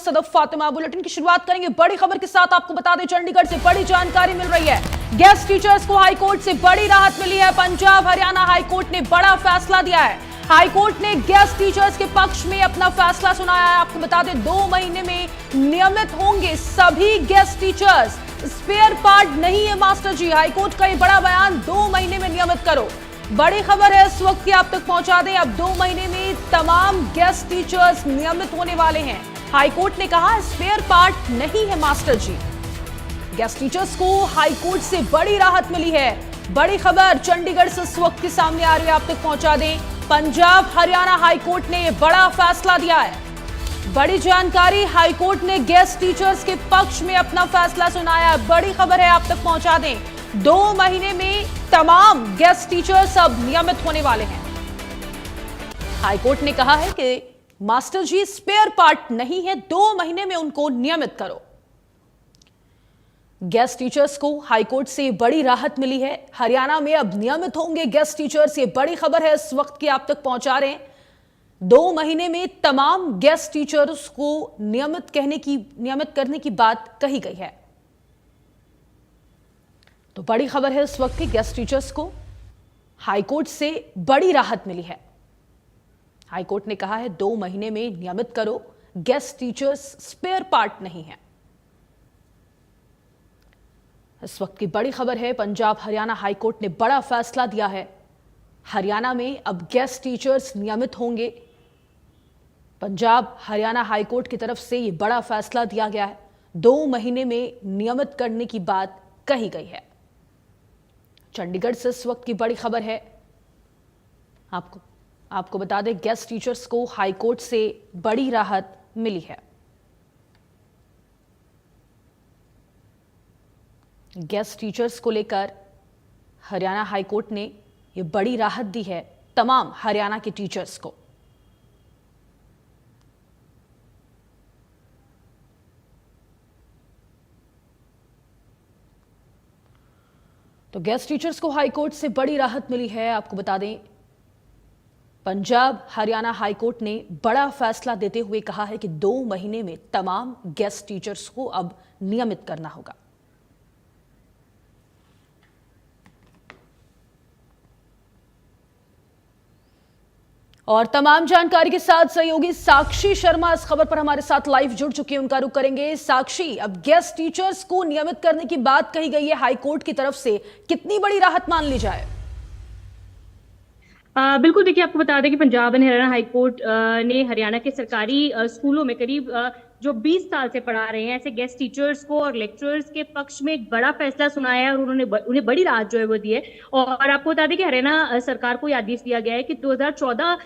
Sadaf Fatima. Bulletin की शुरुआत करेंगे बड़ी खबर के साथ। आपको बता दें, चंडीगढ़ से बड़ी जानकारी मिल रही है। गेस्ट टीचर्स को हाईकोर्ट से बड़ी राहत मिली है। पंजाब हरियाणा हाईकोर्ट ने बड़ा फैसला दिया है। हाईकोर्ट ने गेस्ट टीचर्स के पक्ष में अपना फैसला सुनाया है। आपको बता दें, 2 महीने में नियमित होंगे सभी गेस्ट टीचर्स। स्पेयर पार्ट नहीं है मास्टर जी। हाईकोर्ट का ये बड़ा बयान, 2 महीने में नियमित करो। बड़ी खबर है इस वक्त की, आप तक पहुंचा दें। अब 2 महीने में तमाम गेस्ट टीचर्स नियमित होने वाले हैं। हाईकोर्ट ने कहा स्पेयर पार्ट नहीं है मास्टर जी। गेस्ट टीचर्स को हाईकोर्ट से बड़ी राहत मिली है। बड़ी खबर चंडीगढ़ से इस वक्त के सामने आ रही है, आप तक पहुंचा दें। पंजाब हरियाणा हाईकोर्ट ने बड़ा फैसला दिया है। बड़ी जानकारी, हाईकोर्ट ने गेस्ट टीचर्स के पक्ष में अपना फैसला सुनाया है। बड़ी खबर है, आप तक पहुंचा दें। 2 महीने में तमाम गेस्ट टीचर्स अब नियमित होने वाले हैं। हाईकोर्ट ने कहा है कि मास्टर जी स्पेयर पार्ट नहीं है, 2 महीने में उनको नियमित करो। गेस्ट टीचर्स को हाईकोर्ट से बड़ी राहत मिली है। हरियाणा में अब नियमित होंगे गेस्ट टीचर्स। ये बड़ी खबर है इस वक्त की, आप तक पहुंचा रहे हैं। 2 महीने में तमाम गेस्ट टीचर्स को नियमित करने की बात कही गई है। तो बड़ी खबर है इस वक्त की, गेस्ट टीचर्स को हाईकोर्ट से बड़ी राहत मिली है। हाईकोर्ट ने कहा है 2 महीने में नियमित करो, गेस्ट टीचर्स स्पेयर पार्ट नहीं है। इस वक्त की बड़ी खबर है, पंजाब हरियाणा हाईकोर्ट ने बड़ा फैसला दिया है। हरियाणा में अब गेस्ट टीचर्स नियमित होंगे। पंजाब हरियाणा हाईकोर्ट की तरफ से यह बड़ा फैसला दिया गया है। 2 महीने में नियमित करने की बात कही गई है। चंडीगढ़ से इस वक्त की बड़ी खबर है। आपको बता दें, गेस्ट टीचर्स को हाईकोर्ट से बड़ी राहत मिली है। गेस्ट टीचर्स को लेकर हरियाणा हाईकोर्ट ने यह बड़ी राहत दी है तमाम हरियाणा के टीचर्स को। तो गेस्ट टीचर्स को हाईकोर्ट से बड़ी राहत मिली है। आपको बता दें, पंजाब हरियाणा हाईकोर्ट ने बड़ा फैसला देते हुए कहा है कि 2 महीने में तमाम गेस्ट टीचर्स को अब नियमित करना होगा। और तमाम जानकारी के साथ सहयोगी साक्षी शर्मा इस खबर पर हमारे साथ लाइव जुड़ चुकी हैं, उनका रुख करेंगे। साक्षी, अब गेस्ट टीचर्स को नियमित करने की बात कही गई है हाईकोर्ट की तरफ से, कितनी बड़ी राहत मान ली जाए? बिल्कुल, देखिए आपको बता दें कि पंजाब एंड हरियाणा हाईकोर्ट ने हरियाणा के सरकारी स्कूलों में करीब जो 20 साल से पढ़ा रहे हैं ऐसे गेस्ट टीचर्स को और लेक्चरर्स के पक्ष में एक बड़ा फैसला सुनाया है और उन्हें बड़ी राहत जो है वो दी है। और आपको बता दें कि हरियाणा सरकार को आदेश दिया गया है कि 2014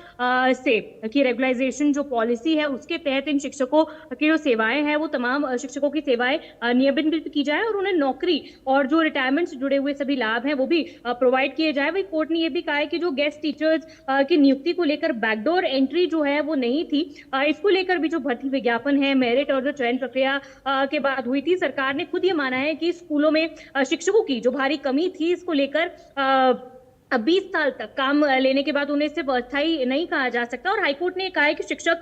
से की रेगुलाइजेशन जो पॉलिसी है उसके तहत इन शिक्षकों की जो सेवाएं हैं वो तमाम शिक्षकों की सेवाएं नियमित की जाए और उन्हें नौकरी और जो रिटायरमेंट से जुड़े हुए सभी लाभ हैं वो भी प्रोवाइड किए जाए। वही कोर्ट ने यह भी कहा है कि जो गेस्ट टीचर्स की नियुक्ति को लेकर बैकडोर एंट्री जो है वो नहीं थी। इसको लेकर भी जो भर्ती विज्ञापन है, मेरिट और जो चयन प्रक्रिया के बाद हुई थी, सरकार ने खुद ये माना है कि स्कूलों में शिक्षकों की जो भारी कमी थी इसको लेकर 20 साल तक काम लेने के बाद उन्हें सिर्फ अस्थायी नहीं कहा जा सकता। और हाईकोर्ट ने कहा है कि शिक्षक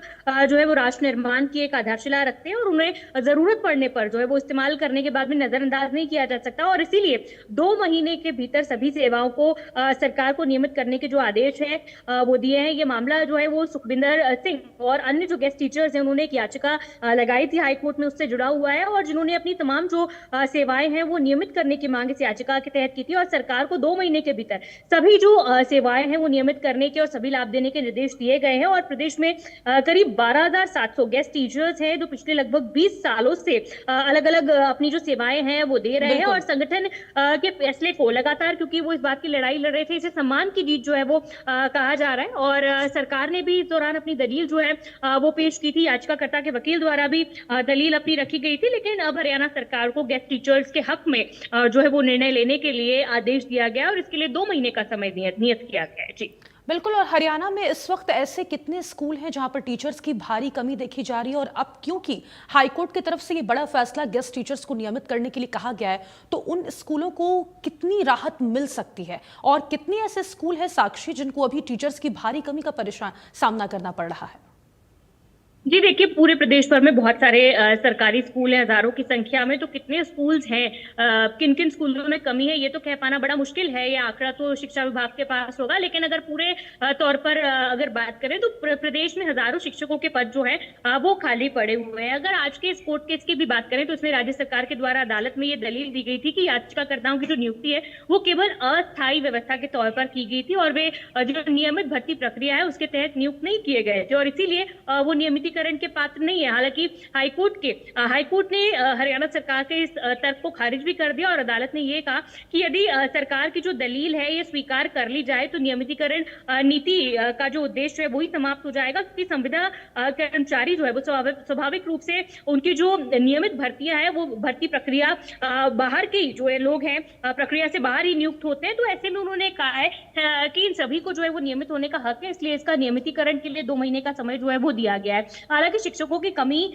जो है वो राष्ट्र निर्माण की एक आधारशिला रखते हैं और उन्हें जरूरत पड़ने पर जो है वो इस्तेमाल करने के बाद भी नजरअंदाज नहीं किया जा सकता। और इसीलिए 2 महीने के भीतर सभी सेवाओं को सरकार को नियमित करने के जो आदेश है वो दिए हैं। ये मामला जो है वो सुखविंदर सिंह और अन्य जो गेस्ट टीचर्स हैं उन्होंने एक याचिका लगाई थी हाईकोर्ट में, उससे जुड़ा हुआ है और जिन्होंने अपनी तमाम जो सेवाएं हैं वो नियमित करने की मांग इस याचिका के तहत की थी और सरकार को 2 महीने के भीतर सभी जो सेवाएं हैं वो नियमित करने के और सभी लाभ देने के निर्देश दिए गए हैं। और प्रदेश में करीब 12,700 गेस्ट टीचर्स हैं जो पिछले लगभग 20 सालों से अलग अलग अपनी जो सेवाएं हैं वो दे रहे हैं और संगठन के फैसले को लगातार, क्योंकि वो इस बात की लड़ाई लड़ रहे थे, इसे सम्मान की जीत जो है वो कहा जा रहा है। और सरकार ने भी इस दौरान अपनी दलील जो है वो पेश की थी, याचिकाकर्ता के वकील द्वारा भी दलील अपनी रखी गई थी। लेकिन अब हरियाणा सरकार को गेस्ट टीचर्स के हक में जो है वो निर्णय लेने के लिए आदेश दिया गया और इसके लिए 2 महीने का समय नियत किया गया है। जी बिल्कुल। और हरियाणा में इस वक्त ऐसे कितने स्कूल हैं जहां पर टीचर्स की भारी कमी देखी जा रही है, और अब क्योंकि हाईकोर्ट की तरफ से ये बड़ा फैसला गेस्ट टीचर्स को नियमित करने के लिए कहा गया है, तो उन स्कूलों को कितनी राहत मिल सकती है और कितने ऐसे स्कूल हैं साक्षी जिनको अभी टीचर्स की भारी कमी का सामना करना पड़ रहा है? जी देखिए, पूरे प्रदेश भर में बहुत सारे सरकारी स्कूल हैं, हजारों की संख्या में। तो कितने स्कूल्स हैं, किन किन स्कूलों में कमी है, ये तो कह पाना बड़ा मुश्किल है। ये आंकड़ा तो शिक्षा विभाग के पास होगा, लेकिन अगर पूरे तौर पर अगर बात करें तो प्रदेश में हजारों शिक्षकों के पद जो है वो खाली पड़े हुए हैं। अगर आज के इस कोर्ट केस की भी बात करें तो इसमें राज्य सरकार के द्वारा अदालत में ये दलील दी गई थी कि याचिकाकर्ताओं की जो नियुक्ति है वो केवल अस्थायी व्यवस्था के तौर पर की गई थी, और वे जो नियमित भर्ती प्रक्रिया है उसके तहत नियुक्त नहीं किए गए थे, और इसीलिए वो नियमितीकरण के पात्र नहीं है। हालांकि हाईकोर्ट ने हरियाणा सरकार के इस तर्क को खारिज भी कर दिया, और अदालत ने ये कहा कि यदि सरकार की जो दलील है ये स्वीकार कर ली जाए तो नियमितीकरण नीति का जो उद्देश्य है वही समाप्त हो जाएगा, क्योंकि संविदा कर्मचारी जो है वो स्वाभाविक रूप से उनकी जो नियमित भर्तियां है वो भर्ती प्रक्रिया बाहर के जो है लोग हैं प्रक्रिया से बाहर ही नियुक्त होते हैं। तो ऐसे में उन्होंने कहा है कि इन सभी को जो है वो नियमित होने का हक है, इसलिए इसका नियमितीकरण के लिए 2 महीने का समय जो है वो दिया गया है। हालांकि शिक्षकों की कमी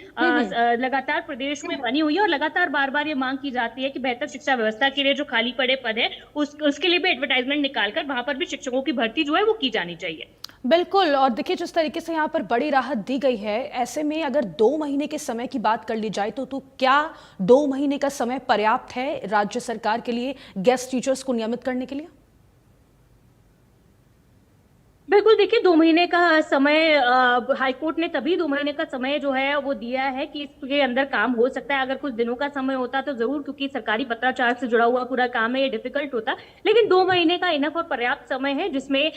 लगातार प्रदेश में बनी हुई है, और लगातार बार बार ये मांग की जाती है कि बेहतर शिक्षा व्यवस्था के लिए जो खाली पड़े पद है उसके लिए भी एडवर्टाइजमेंट निकालकर वहां पर भी शिक्षकों की भर्ती जो है वो की जानी चाहिए। बिल्कुल। और देखिए, जिस तरीके से यहाँ पर बड़ी राहत दी गई है, ऐसे में अगर 2 महीने के समय की बात कर ली जाए तो क्या 2 महीने का समय पर्याप्त है राज्य सरकार के लिए गेस्ट टीचर्स को नियमित करने के लिए? बिल्कुल, देखिए 2 महीने का समय हाईकोर्ट ने तभी 2 महीने का समय जो है वो दिया है कि इसके अंदर काम हो सकता है। अगर कुछ दिनों का समय होता तो जरूर, क्योंकि सरकारी पत्राचार से जुड़ा हुआ पूरा काम है, ये डिफिकल्ट होता। लेकिन 2 महीने का इनफ और पर्याप्त समय है, जिसमें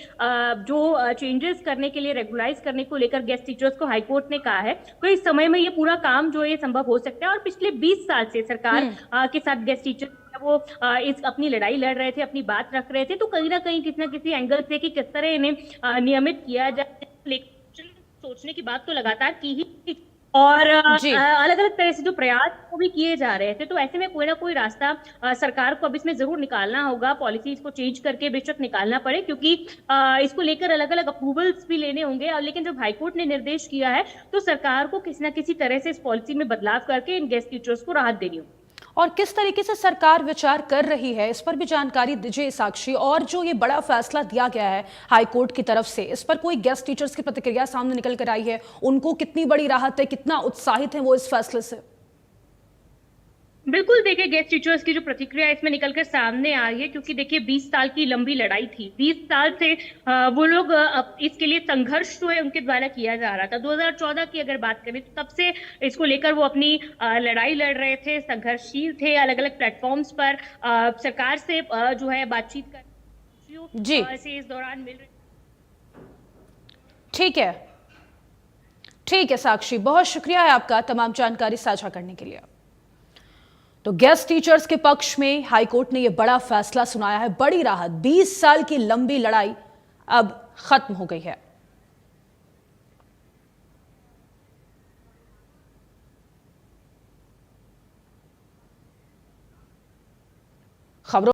जो चेंजेस करने के लिए, रेगुलाइज करने को लेकर गेस्ट टीचर्स को हाईकोर्ट ने कहा है, तो इस समय में ये पूरा काम जो है संभव हो सकता है। और पिछले 20 साल से सरकार के साथ गेस्ट टीचर वो इस अपनी लड़ाई लड़ रहे थे, अपनी बात रख रहे थे। तो कहीं ना कहीं किसी ना किसी एंगल से कि किस तरह इन्हें नियमित किया जाए, लेकिन सोचने की बात तो लगातार की ही, और अलग अलग तरह से जो प्रयास वो भी किए जा रहे थे। तो ऐसे में कोई ना कोई रास्ता सरकार को अब इसमें जरूर निकालना होगा, पॉलिसीज को चेंज करके बेशक निकालना पड़े, क्योंकि इसको लेकर अलग अलग अप्रूवल्स भी लेने होंगे। और लेकिन जब हाईकोर्ट ने निर्देश किया है तो सरकार को किसी ना किसी तरह से इस पॉलिसी में बदलाव करके इन गेस्ट टीचर्स को राहत देनी होगी। और किस तरीके से सरकार विचार कर रही है, इस पर भी जानकारी दीजिए साक्षी। और जो ये बड़ा फैसला दिया गया है हाईकोर्ट की तरफ से, इस पर कोई गेस्ट टीचर्स की प्रतिक्रिया सामने निकल कर आई है? उनको कितनी बड़ी राहत है, कितना उत्साहित है वो इस फैसले से? बिल्कुल, देखिए गेस्ट टीचर्स की जो प्रतिक्रिया इसमें निकलकर सामने आ रही है, क्योंकि देखिए 20 साल की लंबी लड़ाई थी। 20 साल से वो लोग इसके लिए संघर्ष जो है उनके द्वारा किया जा रहा था। 2014 की अगर बात करें तो तब से इसको लेकर वो अपनी लड़ाई लड़ रहे थे, संघर्षशील थे, अलग अलग प्लेटफॉर्म्स पर सरकार से जो है बातचीत कर जी से इस दौरान मिल रही। ठीक है साक्षी, बहुत शुक्रिया है आपका तमाम जानकारी साझा करने के लिए। तो गेस्ट टीचर्स के पक्ष में हाईकोर्ट ने यह बड़ा फैसला सुनाया है, बड़ी राहत। 20 साल की लंबी लड़ाई अब खत्म हो गई है।